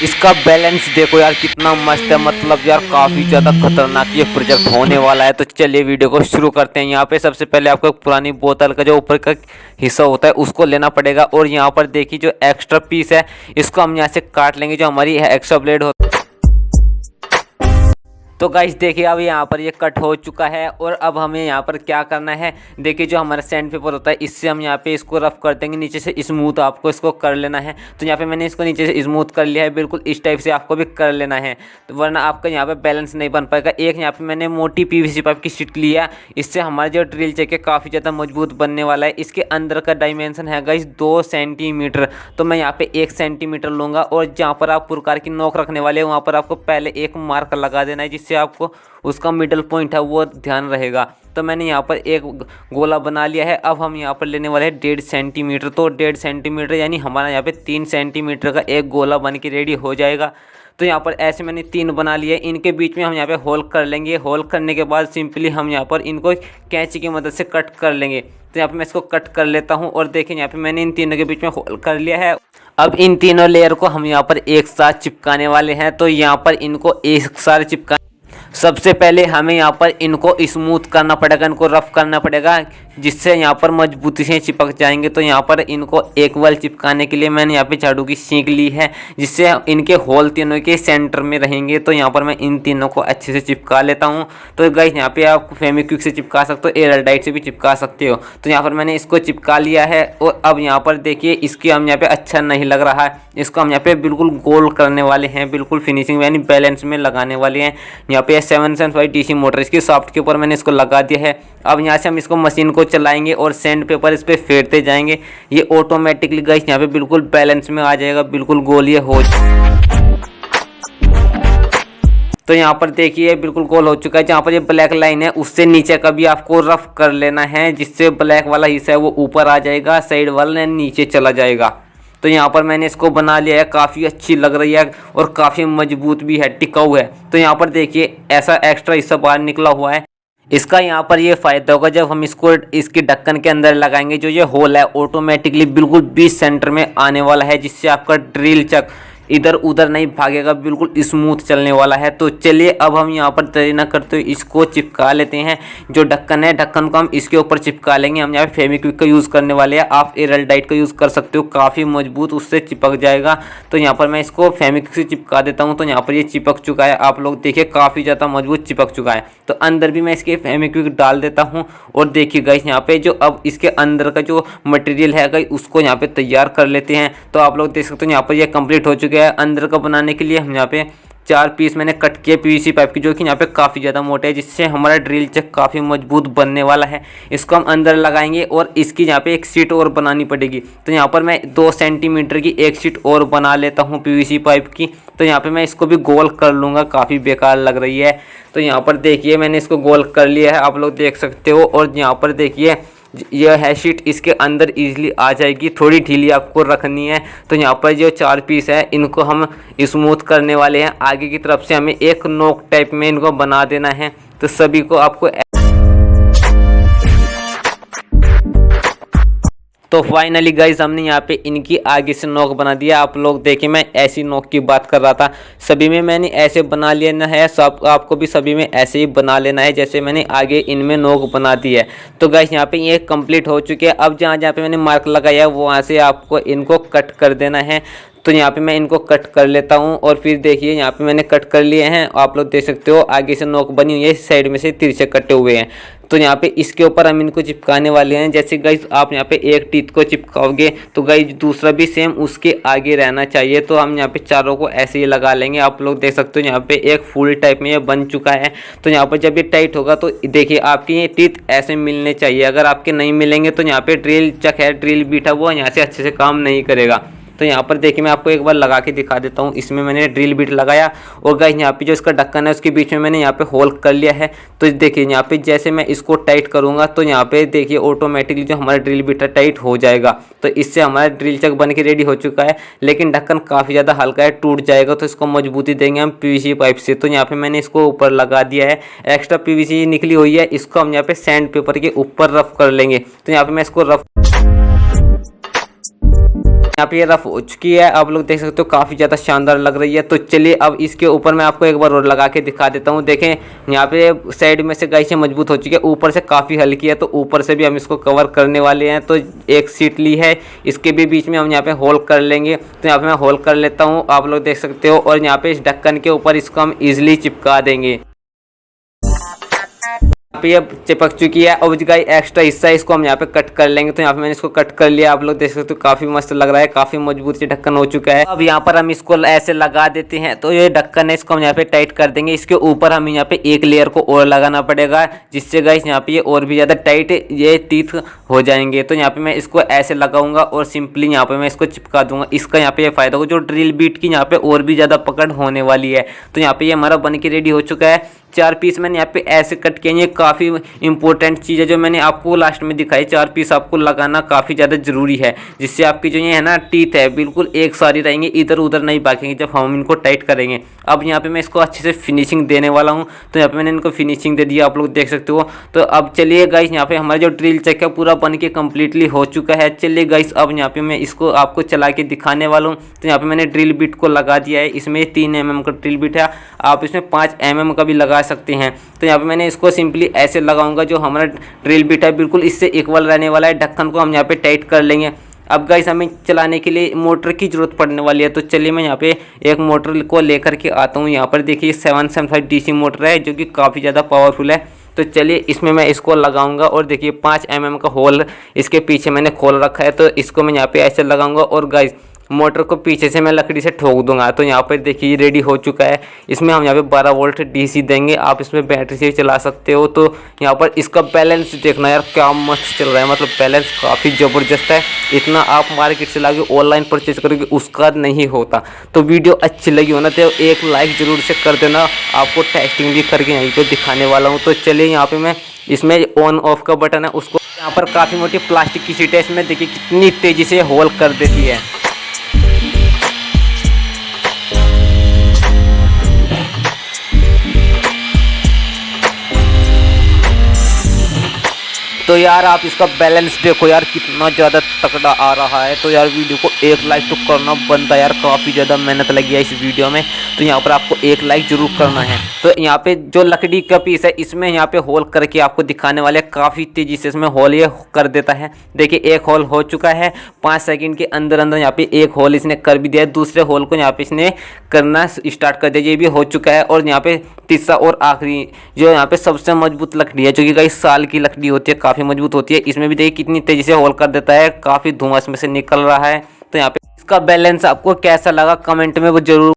इसका बैलेंस देखो यार कितना मस्त है। मतलब यार काफ़ी ज़्यादा खतरनाक ये प्रोजेक्ट होने वाला है। तो चलिए वीडियो को शुरू करते हैं। यहाँ पे सबसे पहले आपको एक पुरानी बोतल का जो ऊपर का हिस्सा होता है उसको लेना पड़ेगा। और यहाँ पर देखिए जो एक्स्ट्रा पीस है इसको हम यहाँ से काट लेंगे, जो हमारी एक्स्ट्रा ब्लेड होती है। तो गाइस देखिए अब यहाँ पर ये कट हो चुका है। और अब हमें यहाँ पर क्या करना है, देखिए जो हमारा सैंड पेपर होता है इससे हम यहाँ पे इसको रफ कर देंगे, नीचे से स्मूथ आपको इसको कर लेना है। तो यहाँ पे मैंने इसको नीचे से स्मूथ कर लिया है, बिल्कुल इस टाइप से आपको भी कर लेना है, तो वरना आपका यहाँ पे बैलेंस नहीं बन पाएगा। एक यहाँ पे मैंने मोटी पीवीसी पाइप की शीट लिया, इससे हमारा जो ड्रिल चेक है काफ़ी ज़्यादा मजबूत बनने वाला है। इसके अंदर का डायमेंशन है गाइस 2 सेंटीमीटर, तो मैं यहाँ पे 1 सेंटीमीटर लूँगा। और जहाँ पर आप प्रकार की नोक रखने वाले हैं वहाँ पर आपको पहले एक मार्क लगा देना है, जिससे आपको उसका मिडल पॉइंट है वो ध्यान रहेगा। तो मैंने यहाँ पर एक गोला बना लिया है। अब हम यहाँ पर लेने वाले हैं 1.5 सेंटीमीटर, तो 1.5 सेंटीमीटर यानी हमारा यहाँ पे 3 सेंटीमीटर का एक गोला बन के रेडी हो जाएगा। तो यहाँ पर ऐसे मैंने 3 बना लिए। इनके बीच में हम यहाँ पे होल कर लेंगे। होल करने के बाद सिंपली हम यहाँ पर इनको कैंची की मदद से कट कर लेंगे। तो यहाँ पे मैं इसको कट कर लेता हूँ। और देखिए यहाँ पे मैंने इन तीनों के बीच में होल कर लिया है। अब इन तीनों लेयर को हम यहाँ पर एक साथ चिपकाने वाले हैं। तो यहाँ पर इनको एक साथ चिपका, सबसे पहले हमें यहाँ पर इनको स्मूथ करना पड़ेगा, इनको रफ करना पड़ेगा, जिससे यहाँ पर मजबूती से चिपक जाएंगे। तो यहाँ पर इनको एक वाल चिपकाने के लिए मैंने यहाँ पे झाड़ू की सीख ली है, जिससे इनके होल तीनों के सेंटर में रहेंगे। तो यहाँ पर मैं इन तीनों को अच्छे से चिपका लेता हूँ। तो गाइस यहाँ पे आप फेविक्विक से चिपका सकते हो, एयरटाइट से भी चिपका सकते हो। तो यहाँ पर मैंने इसको चिपका लिया है। और अब यहाँ पर देखिए इसकी हम यहाँ पे अच्छा नहीं लग रहा है, इसको हम यहाँ पे बिल्कुल गोल करने वाले हैं, बिल्कुल फिनिशिंग यानी बैलेंस में लगाने वाले हैं। यहाँ पे 775 डीसी मोटर इसकी सॉफ्ट के ऊपर मैंने इसको लगा दिया है। अब यहाँ से हम इसको मशीन को चलाएंगे और सैंड पेपर इस पर फेरते जाएंगे। ये ऑटोमेटिकली गाइस यहाँ पे बिल्कुल बैलेंस में आ जाएगा, बिल्कुल गोल ये हो। तो यहाँ पर देखिए बिल्कुल गोल हो चुका है। जहाँ पर ये ब्लैक लाइन है उससे नीचे का भी आपको रफ कर लेना है, जिससे ब्लैक वाला हिस्सा है वो ऊपर आ जाएगा, साइड वाला नीचे चला जाएगा। तो यहाँ पर मैंने इसको बना लिया है, काफ़ी अच्छी लग रही है और काफ़ी मजबूत भी है, टिकाऊ है। तो यहाँ पर देखिए ऐसा एक्स्ट्रा हिस्सा बाहर निकला हुआ है। इसका यहाँ पर ये फ़ायदा होगा, जब हम इसको इसके ढक्कन के अंदर लगाएंगे जो ये होल है ऑटोमेटिकली बिल्कुल बीच सेंटर में आने वाला है, जिससे आपका ड्रिल चक इधर उधर नहीं भागेगा, बिल्कुल स्मूथ चलने वाला है। तो चलिए अब हम यहाँ पर देरी न करते हुए इसको चिपका लेते हैं। जो ढक्कन है ढक्कन को हम इसके ऊपर चिपका लेंगे। हम यहाँ पे फेविक्विक का यूज़ करने वाले हैं, आप एयरटाइट का यूज़ कर सकते हो, काफ़ी मजबूत उससे चिपक जाएगा। तो यहाँ पर मैं इसको फेविक्विक से चिपका देता हूँ। तो यहाँ पर ये चिपक चुका है, आप लोग देखिए काफ़ी ज़्यादा मजबूत चिपक चुका है। तो अंदर भी मैं इसके फेविक्विक डाल देता हूँ। और देखिए गाइस यहाँ पे जो अब इसके अंदर का जो मटेरियल है गाइस उसको यहाँ पे तैयार कर लेते हैं। तो आप लोग देख सकते हो यहाँ पर ये कंप्लीट हो चुका है। अंदर का बनाने के लिए हम यहाँ पे 4 पीस मैंने कट किए पीवीसी पाइप की, जो कि यहाँ पे काफ़ी ज़्यादा मोटे है, जिससे हमारा ड्रिल चक काफ़ी मजबूत बनने वाला है। इसको हम अंदर लगाएंगे और इसकी यहाँ पे एक शीट और बनानी पड़ेगी। तो यहाँ पर मैं 2 सेंटीमीटर की एक शीट और बना लेता हूँ पीवीसी पाइप की। तो यहाँ पे मैं इसको भी गोल कर लूँगा, काफ़ी बेकार लग रही है। तो यहाँ पर देखिए मैंने इसको गोल कर लिया है, आप लोग देख सकते हो। और यहाँ पर देखिए यह है शीट इसके अंदर इजीली आ जाएगी, थोड़ी ढीली आपको रखनी है। तो यहाँ पर जो 4 पीस है इनको हम स्मूथ करने वाले हैं। आगे की तरफ से हमें एक नोक टाइप में इनको बना देना है। तो सभी को आपको तो फाइनली गाइस हमने यहाँ पे इनकी आगे से नोक बना दिया। आप लोग देखिए मैं ऐसी नोक की बात कर रहा था, सभी में मैंने ऐसे बना लेना है। सब आपको भी सभी में ऐसे ही बना लेना है जैसे मैंने आगे इनमें नोक बना दी है। तो गाइस यहाँ पे ये कंप्लीट हो चुके हैं। अब जहाँ जहाँ पे मैंने मार्क लगाया है वहाँ से आपको इनको कट कर देना है। तो यहाँ पे मैं इनको कट कर लेता हूँ। और फिर देखिए यहाँ पे मैंने कट कर लिए हैं, आप लोग देख सकते हो आगे से नोक बनी हुई है, साइड में से तिरछे कटे हुए हैं। तो यहाँ पे इसके ऊपर हम इनको चिपकाने वाले हैं। जैसे गाइस आप यहाँ पे एक टीथ को चिपकाओगे तो गाइस दूसरा भी सेम उसके आगे रहना चाहिए। तो हम यहाँ पे चारों को ऐसे ही लगा लेंगे। आप लोग देख सकते हो यहाँ पे एक फुल टाइप में ये बन चुका है। तो यहाँ पर जब ये टाइट होगा तो देखिए आपके ये टीथ ऐसे मिलने चाहिए। अगर आपके नहीं मिलेंगे तो यहाँ पे ड्रिल चक है, ड्रिल बीटा हुआ यहाँ से अच्छे से काम नहीं करेगा। तो यहाँ पर देखिए मैं आपको एक बार लगा के दिखा देता हूँ। इसमें मैंने ड्रिल बिट लगाया और गाइस यहाँ पे जो इसका ढक्कन है उसके बीच में मैंने यहाँ पे होल कर लिया है। तो देखिए यहाँ पे जैसे मैं इसको टाइट करूँगा तो यहाँ पे देखिए ऑटोमेटिकली जो हमारा ड्रिल बिट है टाइट हो जाएगा। तो इससे हमारा ड्रिल चक बन के रेडी हो चुका है। लेकिन ढक्कन काफ़ी ज़्यादा हल्का है, टूट जाएगा, तो इसको मजबूती देंगे हम पीवीसी पाइप से। तो यहाँ पर मैंने इसको ऊपर लगा दिया है, एक्स्ट्रा पीवीसी निकली हुई है, इसको हम यहाँ पे सैंड पेपर के ऊपर रफ कर लेंगे। तो यहाँ पर मैं इसको रफ यहाँ पे ये रफ हो चुकी है, आप लोग देख सकते हो काफ़ी ज़्यादा शानदार लग रही है। तो चलिए अब इसके ऊपर मैं आपको एक बार और लगा के दिखा देता हूँ। देखें यहाँ पे साइड में से गाइस मजबूत हो चुकी है, ऊपर से काफ़ी हल्की है, तो ऊपर से भी हम इसको कवर करने वाले हैं। तो एक सीट ली है, इसके भी बीच में हम यहाँ पे होल कर लेंगे। तो यहाँ पे मैं होल कर लेता हूँ, आप लोग देख सकते हो। और यहाँ पे इस ढक्कन के ऊपर इसको हम ईजिली चिपका देंगे। ये चिपक चुकी है। अब गाइस एक्स्ट्रा हिस्सा इसको हम यहाँ पे कट कर लेंगे। तो यहाँ पे मैंने इसको कट कर लिया, आप लोग देख सकते हो काफी मस्त लग रहा है, काफी मजबूत से ढक्कन हो चुका है। अब यहाँ पर हम इसको ऐसे लगा देते हैं। तो ये ढक्कन है, इसको हम यहाँ पे टाइट कर देंगे। इसके ऊपर हमें यहाँ पे एक लेयर को और लगाना पड़ेगा, जिससे गाइस यहाँ पे ये और भी ज्यादा टाइट ये टीथ हो जाएंगे। तो यहाँ पे मैं इसको ऐसे लगाऊंगा और सिंपली यहाँ पे मैं इसको चिपका दूंगा। इसका यहाँ पे ये फायदा होगा, जो ड्रिल बीट की यहाँ पे और भी ज्यादा पकड़ होने वाली है। तो यहाँ पे ये हमारा बन के रेडी हो चुका है। 4 पीस मैंने यहाँ पे ऐसे कट किए हैं। ये काफ़ी इंपॉर्टेंट चीज़ है जो मैंने आपको लास्ट में दिखाई। 4 पीस आपको लगाना काफ़ी ज़्यादा ज़रूरी है, जिससे आपकी जो ये है ना टीथ है बिल्कुल एक सारी रहेंगे, इधर उधर नहीं भागेंगे जब हम इनको टाइट करेंगे। अब यहाँ पे मैं इसको अच्छे से फिनिशिंग देने वाला हूँ। तो यहाँ पे मैंने इनको फिनिशिंग दे दिया, आप लोग देख सकते हो। तो अब चलिए गाइस यहाँ पे हमारा जो ड्रिल चेक है पूरा बन के कम्प्लीटली हो चुका है। चलिए गाइस अब यहाँ पे मैं इसको आपको चला के दिखाने वाला हूँ। तो यहाँ पे मैंने ड्रिल बिट को लगा दिया है। इसमें 3 mm का ड्रिल बिट है, आप इसमें 5 mm का भी लगा सकते हैं। तो यहाँ पे मैंने इसको सिंपली ऐसे लगाऊंगा, जो हमारा ड्रिल बिट है बिल्कुल इससे इक्वल रहने वाला है। ढक्कन को हम यहाँ पे टाइट कर लेंगे। अब गाइस हमें चलाने के लिए मोटर की ज़रूरत पड़ने वाली है। तो चलिए मैं यहाँ पे एक मोटर को लेकर के आता हूँ। यहाँ पर देखिए 775 DC मोटर है, जो कि काफ़ी ज़्यादा पावरफुल है। तो चलिए इसमें मैं इसको लगाऊंगा और देखिए 5 mm का होल इसके पीछे मैंने खोल रखा है। तो इसको मैं यहाँ पे ऐसे लगाऊंगा और गाइस मोटर को पीछे से मैं लकड़ी से ठोक दूंगा। तो यहाँ पर देखिए रेडी हो चुका है। इसमें हम यहाँ पे 12 वोल्ट DC देंगे, आप इसमें बैटरी से चला सकते हो। तो यहाँ पर इसका बैलेंस देखना यार क्या मस्त चल रहा है, मतलब बैलेंस काफ़ी ज़बरदस्त है। इतना आप मार्केट से लाके ऑनलाइन परचेज करोगे उसका नहीं होता। तो वीडियो अच्छी लगी हो ना तो एक लाइक ज़रूर से कर देना, आपको टेस्टिंग भी करके यहीं पर दिखाने वाला हूँ। तो चलिए यहाँ पर मैं इसमें ऑन ऑफ का बटन है उसको, यहाँ पर काफ़ी मोटी प्लास्टिक की शीट है, इसमें देखिए कितनी तेज़ी से होल कर देती है। तो यार आप इसका बैलेंस देखो यार कितना ज़्यादा तगड़ा आ रहा है। तो यार वीडियो को एक लाइक तो करना बनता है यार, काफ़ी ज़्यादा मेहनत लगी है इस वीडियो में। तो यहाँ पर आपको एक लाइक ज़रूर करना है। तो यहाँ पे जो लकड़ी का पीस है इसमें यहाँ पे होल करके आपको दिखाने वाले, काफ़ी तेज़ी से इसमें होल ये कर देता है। देखिए एक होल हो चुका है, 5 सेकंड के अंदर अंदर यहाँ पे एक होल इसने कर भी दिया है। दूसरे होल को यहाँ पे इसने करना स्टार्ट कर दिया, ये भी हो चुका है। और यहाँ पे तीसरा और आखिरी जो यहाँ पे सबसे मजबूत लकड़ी है, जो कि कई साल की लकड़ी होती है, काफ़ी मजबूत होती है। इसमें भी देखिए कितनी तेज़ी से होल कर देता है, काफ़ी धुआं इसमें से निकल रहा है। तो यहाँ पे इसका बैलेंस आपको कैसा लगा कमेंट में वो जरूर